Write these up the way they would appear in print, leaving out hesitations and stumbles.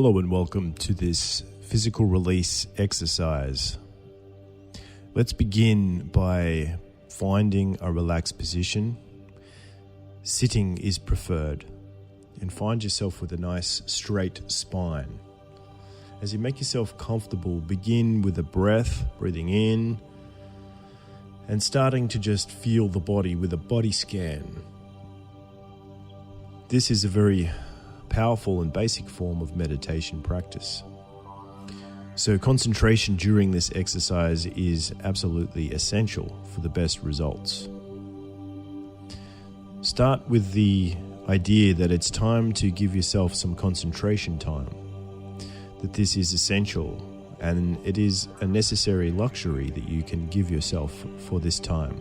Hello and welcome to this physical release exercise. Let's begin by finding a relaxed position. Sitting is preferred, and find yourself with a nice straight spine. As you make yourself comfortable, begin with a breath, breathing in and starting to just feel the body with a body scan. This is a very powerful and basic form of meditation practice. So concentration during this exercise is absolutely essential for the best results. Start with the idea that it's time to give yourself some concentration time, that this is essential and it is a necessary luxury that you can give yourself for this time.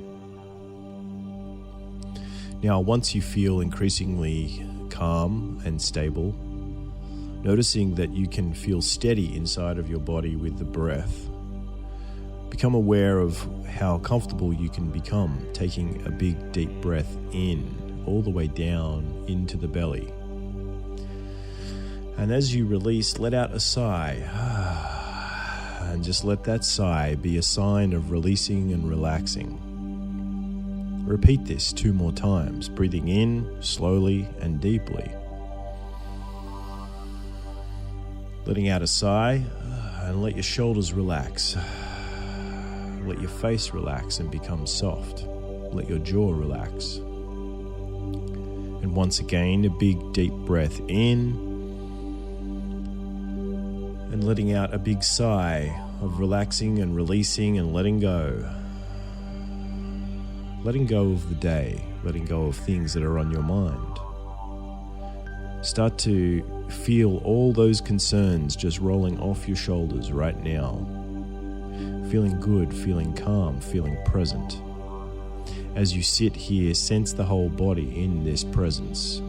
Now, once you feel increasingly calm and stable, noticing that you can feel steady inside of your body with the breath, become aware of how comfortable you can become taking a big deep breath in all the way down into the belly. And as you release, let out a sigh, and just let that sigh be a sign of releasing and relaxing. Repeat this 2 more times, breathing in slowly and deeply. Letting out a sigh, and let your shoulders relax. Let your face relax and become soft. Let your jaw relax. And once again, a big deep breath in, and letting out a big sigh of relaxing and releasing and letting go. Letting go of the day, letting go of things that are on your mind. Start to feel all those concerns just rolling off your shoulders right now. Feeling good, feeling calm, feeling present. As you sit here, sense the whole body in this presence.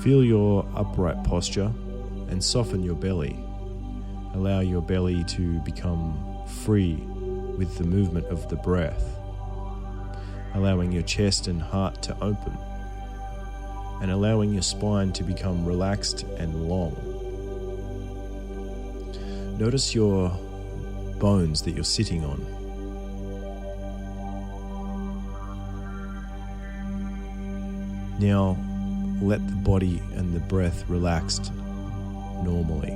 Feel your upright posture and soften your belly. Allow your belly to become free with the movement of the breath, allowing your chest and heart to open, and allowing your spine to become relaxed and long. Notice your bones that you're sitting on. Now, let the body and the breath relaxed normally.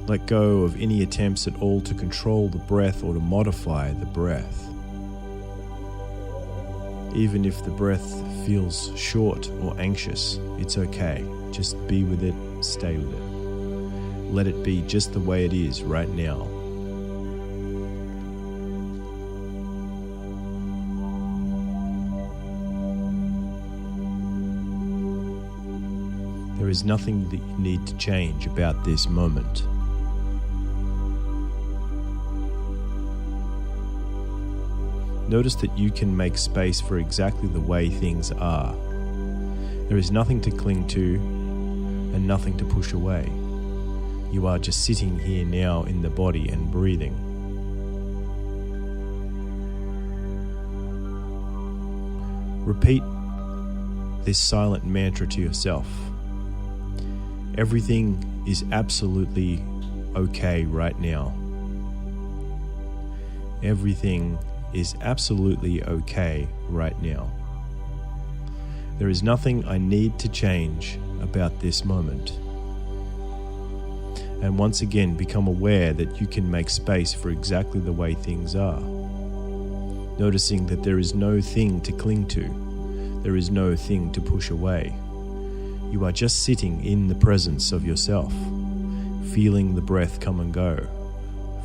Let go of any attempts at all to control the breath or to modify the breath. Even if the breath feels short or anxious, it's okay. Just be with it, stay with it. Let it be just the way it is right now. There is nothing that you need to change about this moment. Notice that you can make space for exactly the way things are. There is nothing to cling to and nothing to push away. You are just sitting here now in the body and breathing. Repeat this silent mantra to yourself. Everything is absolutely okay right now. Everything is absolutely okay right now. There is nothing I need to change about this moment. And once again, become aware that you can make space for exactly the way things are. Noticing that there is no thing to cling to. There is no thing to push away. You are just sitting in the presence of yourself, feeling the breath come and go,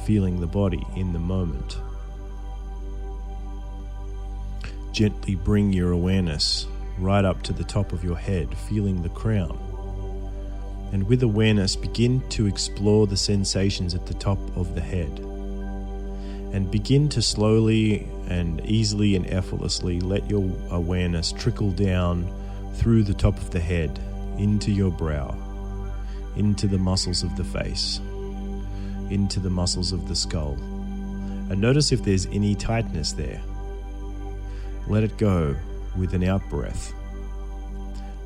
feeling the body in the moment. Gently bring your awareness right up to the top of your head, feeling the crown. And with awareness, begin to explore the sensations at the top of the head. And begin to slowly and easily and effortlessly let your awareness trickle down through the top of the head, into your brow, into the muscles of the face, into the muscles of the skull. And notice if there's any tightness there. Let it go with an out breath.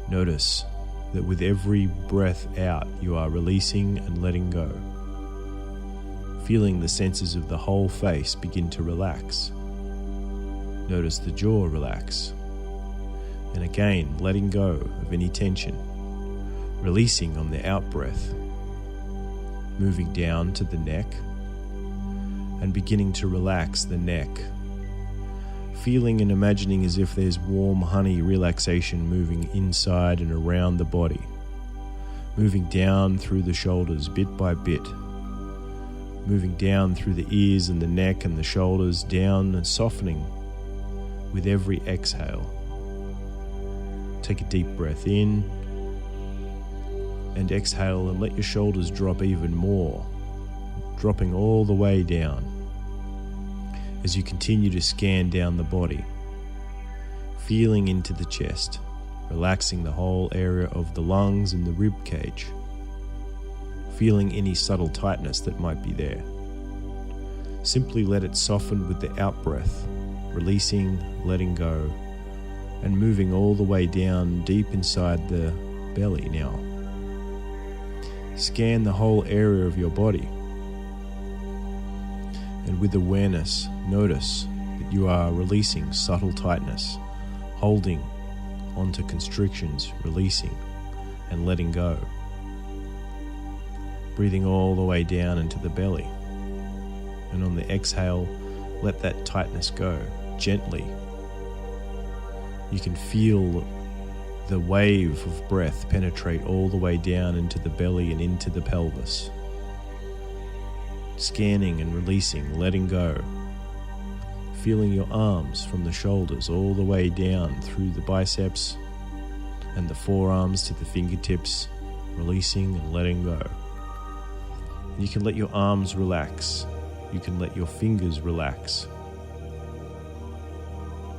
Notice that with every breath out, you are releasing and letting go. Feeling the senses of the whole face begin to relax. Notice the jaw relax. And again, letting go of any tension. Releasing on the out breath. Moving down to the neck and beginning to relax the neck. Feeling and imagining as if there's warm honey relaxation moving inside and around the body. Moving down through the shoulders bit by bit. Moving down through the ears and the neck and the shoulders, down and softening with every exhale. Take a deep breath in and exhale, and let your shoulders drop even more, dropping all the way down as you continue to scan down the body, feeling into the chest, relaxing the whole area of the lungs and the rib cage, feeling any subtle tightness that might be there. Simply let it soften with the out breath, releasing, letting go, and moving all the way down deep inside the belly now. Scan the whole area of your body, and with awareness, notice that you are releasing subtle tightness, holding onto constrictions, releasing and letting go. Breathing all the way down into the belly, and on the exhale, let that tightness go gently. You can feel the wave of breath penetrate all the way down into the belly and into the pelvis. Scanning and releasing, letting go. Feeling your arms from the shoulders all the way down through the biceps and the forearms to the fingertips, releasing and letting go. And you can let your arms relax. You can let your fingers relax.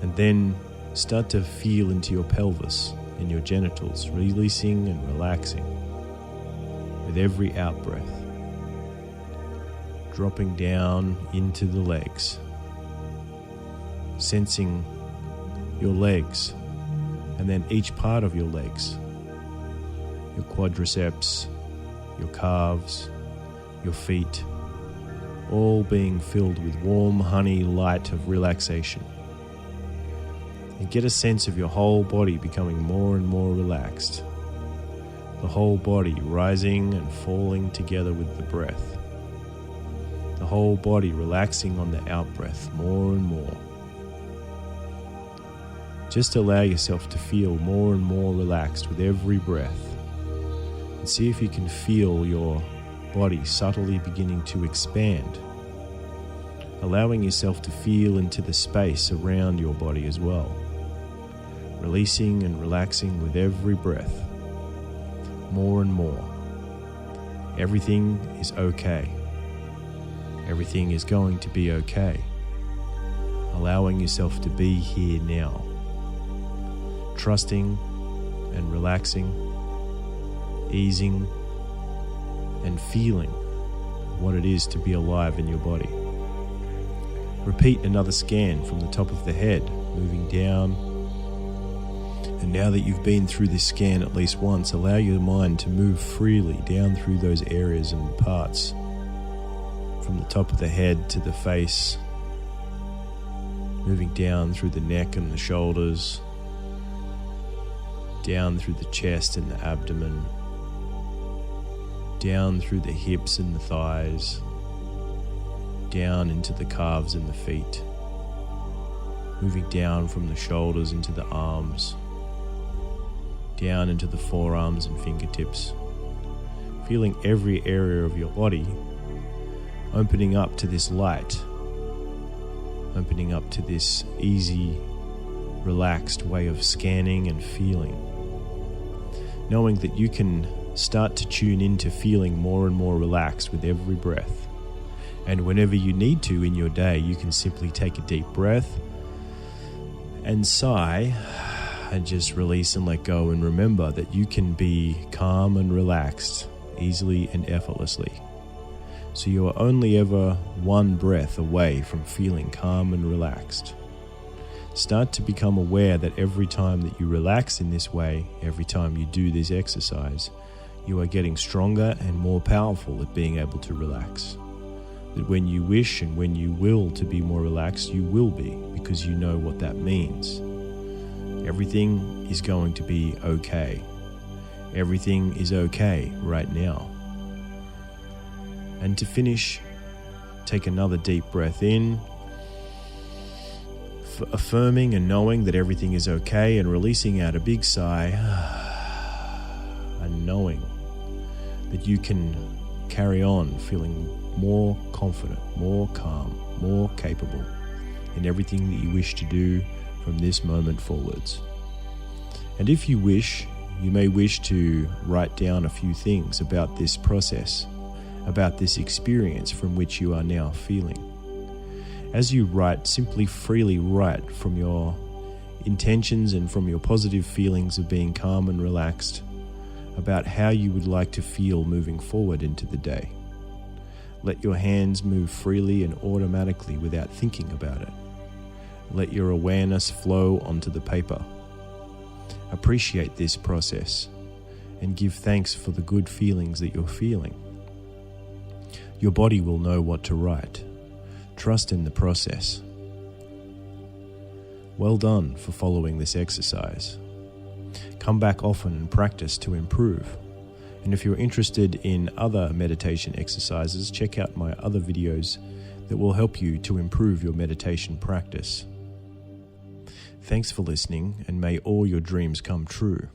And then start to feel into your pelvis and your genitals, releasing and relaxing with every out breath. Dropping down into the legs, sensing your legs, and then each part of your legs, your quadriceps, your calves, your feet, all being filled with warm honey light of relaxation. And get a sense of your whole body becoming more and more relaxed. The whole body rising and falling together with the breath. The whole body relaxing on the out-breath more and more. Just allow yourself to feel more and more relaxed with every breath. And see if you can feel your body subtly beginning to expand. Allowing yourself to feel into the space around your body as well. Releasing and relaxing with every breath. More and more. Everything is okay. Everything is going to be okay. Allowing yourself to be here now. Trusting and relaxing, easing and feeling what it is to be alive in your body. Repeat another scan from the top of the head, moving down. And now that you've been through this scan at least once, allow your mind to move freely down through those areas and parts. From the top of the head to the face, moving down through the neck and the shoulders, down through the chest and the abdomen, down through the hips and the thighs, down into the calves and the feet, moving down from the shoulders into the arms, down into the forearms and fingertips, feeling every area of your body opening up to this light, opening up to this easy, relaxed way of scanning and feeling. Knowing that you can start to tune into feeling more and more relaxed with every breath. And whenever you need to in your day, you can simply take a deep breath and sigh and just release and let go, and remember that you can be calm and relaxed easily and effortlessly. So you are only ever one breath away from feeling calm and relaxed. Start to become aware that every time that you relax in this way, every time you do this exercise, you are getting stronger and more powerful at being able to relax. That when you wish and when you will to be more relaxed, you will be, because you know what that means. Everything is going to be okay. Everything is okay right now. And to finish, take another deep breath in, affirming and knowing that everything is okay, and releasing out a big sigh, and knowing that you can carry on feeling more confident, more calm, more capable in everything that you wish to do from this moment forwards. And if you wish, you may wish to write down a few things about this process, about this experience from which you are now feeling. As you write, simply freely write from your intentions and from your positive feelings of being calm and relaxed about how you would like to feel moving forward into the day. Let your hands move freely and automatically without thinking about it. Let your awareness flow onto the paper. Appreciate this process and give thanks for the good feelings that you're feeling. Your body will know what to write. Trust in the process. Well done for following this exercise. Come back often and practice to improve. And if you're interested in other meditation exercises, check out my other videos that will help you to improve your meditation practice. Thanks for listening, and may all your dreams come true.